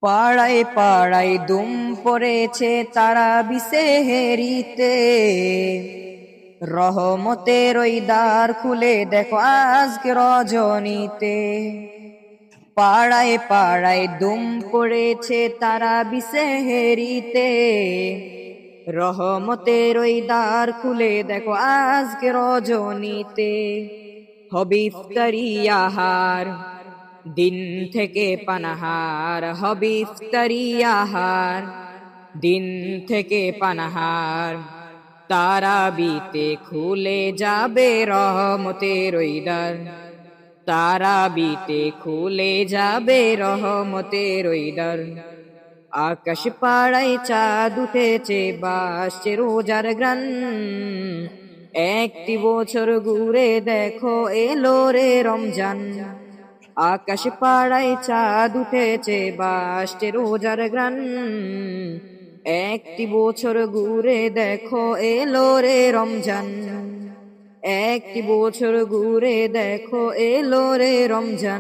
পাড়ায় পাড়ায় দুম পড়েছে তারা বিসেহেরিতে, রহমতের ওই দ্বার খুলে দেখো আজকে রজনীতে। পাড়ায় পাড়ায় দুম পড়েছে তারা বিসেহেরিতে, রহমতের ওই দ্বার খুলে দেখো আজকে রজনীতে। হবে ইফতারি আহার, দিন থেকে পানাহার, হবে ইফতারি আহার, দিন থেকে পানাহার। তারাবিতে খুলে যাবে রহমতের ওই দ্বার, তারাবিতে খুলে যাবে রহমতের ওই দ্বার। আকাশ পাড়ায় চাঁদ উঠেছে, বাসছে রোজার গ্রান, একটি বছর ঘুরে দেখো এলো রে রমজান। আকাশ পাড়ায় চাঁদ উঠেছে, বাসছে রোজার গ্রান, একটি বছর ঘুরে দেখো এলো রে রমজান। একটি বছর ঘুরে দেখো এলো রে রমজান।